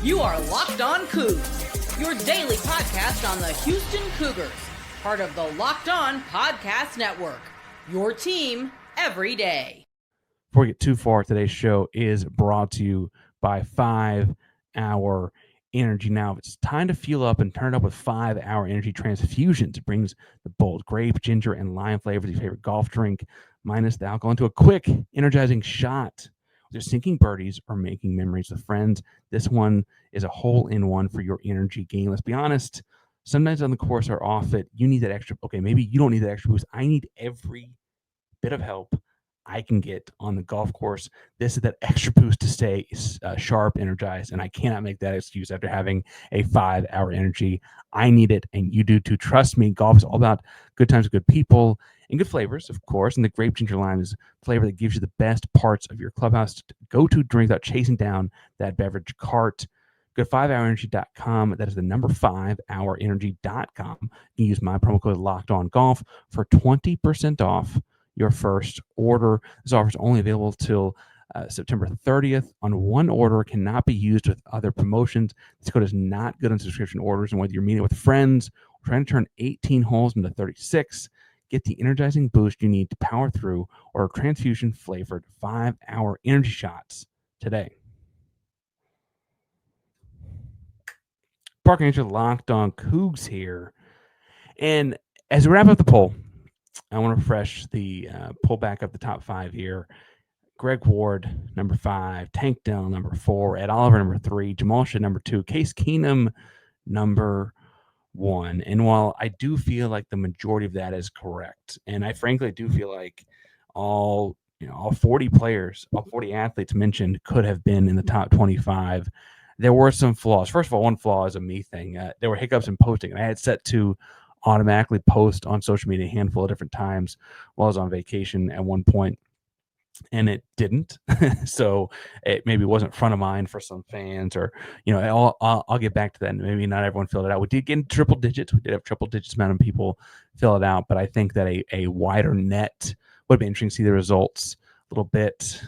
You are Locked On Cougs, your daily podcast on the Houston Cougars, part of the Locked On Podcast Network, your team every day. Before we get too far, today's show is brought to you by 5 Hour Energy. Now, it's time to fuel up and turn up with 5 Hour Energy Transfusions. It brings the bold grape, ginger, and lime flavors of your favorite golf drink, minus the alcohol, into a quick, energizing shot. Whether sinking birdies or making memories with friends, this one is a hole-in-one for your energy gain. Let's be honest, sometimes on the course or off it, you need that extra. Okay, maybe you don't need that extra boost. I need every bit of help I can get on the golf course. This is that extra boost to stay sharp, energized, and I cannot make that excuse after having a 5 Hour Energy. I need it, and you do too. Trust me, golf is all about good times with good people and good flavors, of course, and the grape ginger lime is a flavor that gives you the best parts of your clubhouse go-to drink without chasing down that beverage cart. Go to 5hourenergy.com. That is the number 5hourenergy.com. You can use my promo code LOCKEDONGolf for 20% off your first order. This offer is only available till September 30th. On one order, cannot be used with other promotions. This code is not good on subscription orders, and whether you're meeting with friends or trying to turn 18 holes into 36, get the energizing boost you need to power through, or transfusion flavored 5 Hour Energy shots today. Parker Angel, Locked On Cougs here. And as we wrap up the poll, I want to refresh the pullback of the top 5 here. Greg Ward, number 5. Tank Dell, number 4. Ed Oliver, number 3. Jamal Shead, number 2. Case Keenum, number 1. And while I do feel like the majority of that is correct, and I frankly do feel like all 40 players, all 40 athletes mentioned could have been in the top 25, there were some flaws. First of all, one flaw is a me thing. There were hiccups in posting. I had set to automatically post on social media a handful of different times while I was on vacation at one point, and it didn't. So it maybe wasn't front of mind for some fans, or I'll get back to that. Maybe not everyone filled it out. We did get in triple digits. We did have triple digits amount of people fill it out, but I think that a wider net would be interesting to see the results a little bit.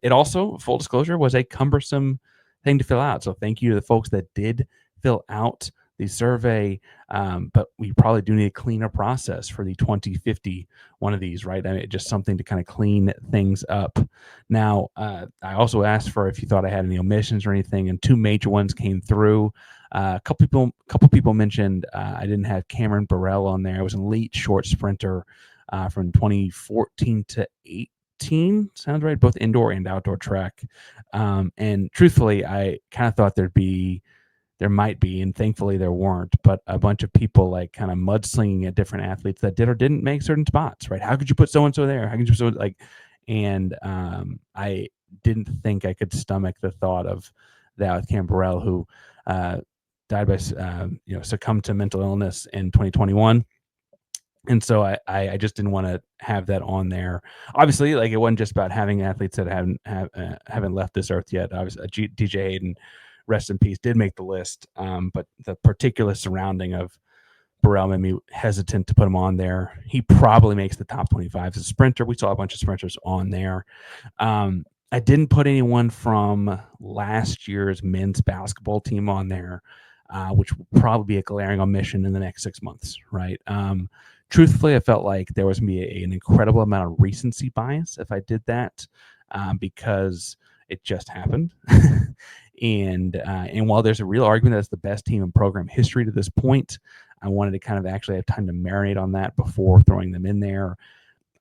It also, full disclosure, was a cumbersome thing to fill out. So thank you to the folks that did fill out the survey, but we probably do need a cleaner process for the 2050 one of these, right? I mean, just something to kind of clean things up. Now, I also asked for if you thought I had any omissions or anything, and 2 major ones came through. A couple people mentioned I didn't have Cameron Burrell on there. It was an elite short sprinter from 2014 to 18. Sounds right, both indoor and outdoor track. And truthfully, I kind of thought there might be, and thankfully there weren't, but a bunch of people like kind of mudslinging at different athletes that did or didn't make certain spots, right? How could you put so-and-so there? How could you put and I didn't think I could stomach the thought of that with Cam Burrell, who died by, succumbed to mental illness in 2021. And so I just didn't want to have that on there. Obviously, like, it wasn't just about having athletes that haven't left this earth yet. Obviously, DJ Hayden, rest in peace, did make the list, but the particular surrounding of Burrell made me hesitant to put him on there. He probably makes the top 25 as a sprinter. We saw a bunch of sprinters on there. I didn't put anyone from last year's men's basketball team on there, which will probably be a glaring omission in the next 6 months, right? Truthfully, I felt like there was going to be an incredible amount of recency bias if I did that, because it just happened. And while there's a real argument that it's the best team in program history to this point, I wanted to kind of actually have time to marinate on that before throwing them in there.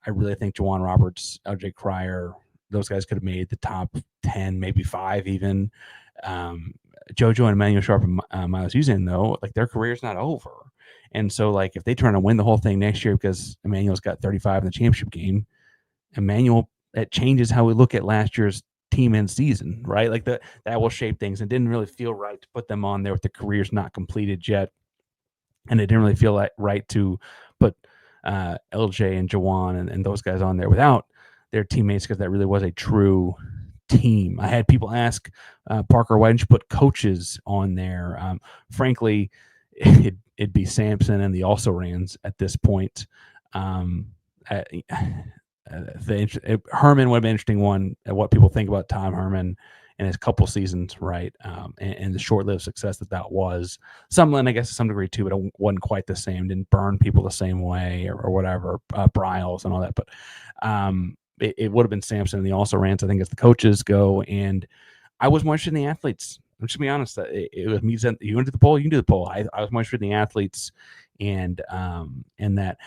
I really think Juwan Roberts, LJ Cryer, those guys could have made the top 10, maybe 5 even. JoJo and Emmanuel Sharp and Miles Usain, though, like, their career's not over. And so, like, if they turn to win the whole thing next year because Emmanuel's got 35 in the championship game, it changes how we look at last year's team and season, right? Like, that will shape things. It didn't really feel right to put them on there with the careers not completed yet, and it didn't really feel right to put LJ and Jawan and those guys on there without their teammates, because that really was a true team. I had people ask, Parker, why didn't you put coaches on there? Frankly, it'd be Sampson and the also-rans at this point. Herman would have been an interesting one, what people think about Tom Herman and his couple seasons, right? And the short-lived success that was. Sumlin, I guess, to some degree too, but it wasn't quite the same. Didn't burn people the same way or whatever. Bryles and all that, but it would have been Sampson and the also rants, I think, as the coaches go. And I was more interested in the athletes. I'm just gonna be honest. It was me saying, you want to do the poll, you can do the poll. I was more interested in the athletes, and that.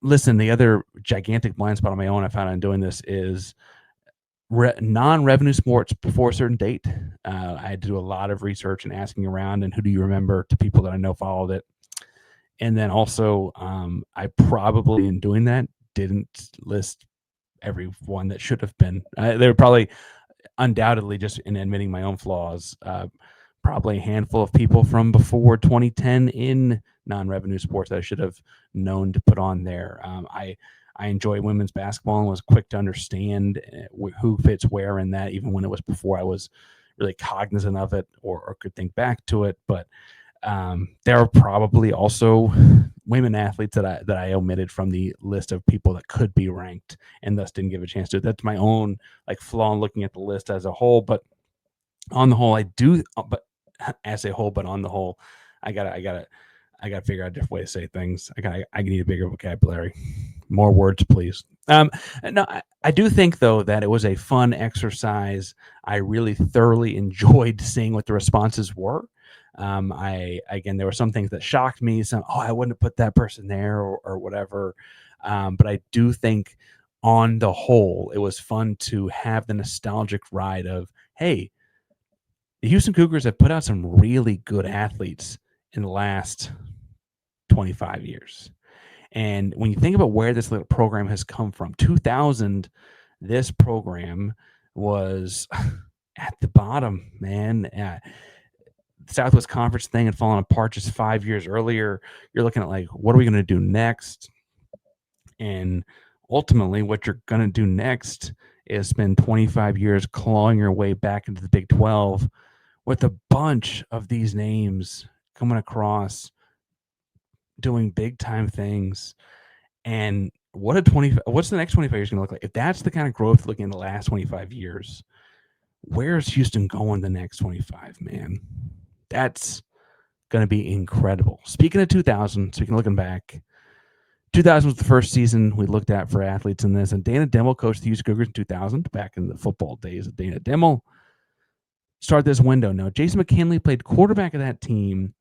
Listen, the other gigantic blind spot on my own I found on doing this is non-revenue sports before a certain date. I had to do a lot of research and asking around, and who do you remember, to people that I know followed it. And then also, I probably, in doing that, didn't list everyone that should have been. They were probably, undoubtedly, just in admitting my own flaws, probably a handful of people from before 2010 in non-revenue sports that I should have known to put on there. I enjoy women's basketball and was quick to understand who fits where in that, even when it was before I was really cognizant of it or could think back to it. But there are probably also women athletes that I omitted from the list of people that could be ranked and thus didn't give a chance to. That's my own flaw in looking at the list as a whole. But on the whole, I do. But as a whole, but on the whole, I gotta figure out a different way to say things. I need a bigger vocabulary. More words, please. No, I do think, though, that it was a fun exercise. I really thoroughly enjoyed seeing what the responses were. Again, there were some things that shocked me. Some, I wouldn't have put that person there or whatever. But I do think, on the whole, it was fun to have the nostalgic ride of, hey, the Houston Cougars have put out some really good athletes in the last 25 years. And when you think about where this little program has come from, 2000, this program was at the bottom, man. The Southwest Conference thing had fallen apart just 5 years earlier. You're looking at what are we going to do next? And ultimately, what you're going to do next is spend 25 years clawing your way back into the Big 12 with a bunch of these names coming across, doing big time things. And what's the next 25 years going to look like? If that's the kind of growth looking in the last 25 years, where's Houston going the next 25, man? That's going to be incredible. Speaking of 2000, looking back, 2000 was the first season we looked at for athletes in this, and Dana Dimel coached the Houston Cougars in 2000, back in the football days of Dana Dimel. Start this window. Now, Jason McKinley played quarterback of that team.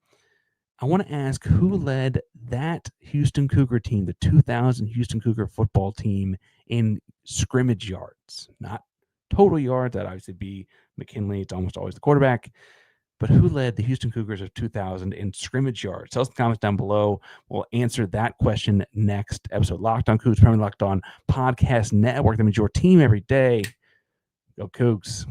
I want to ask, who led that Houston Cougar team, the 2000 Houston Cougar football team, in scrimmage yards? Not total yards. That'd obviously be McKinley. It's almost always the quarterback. But who led the Houston Cougars of 2000 in scrimmage yards? Tell us in the comments down below. We'll answer that question next episode. Locked On Cougs, Locked On Podcast Network. That means your team every day. Go Cougs.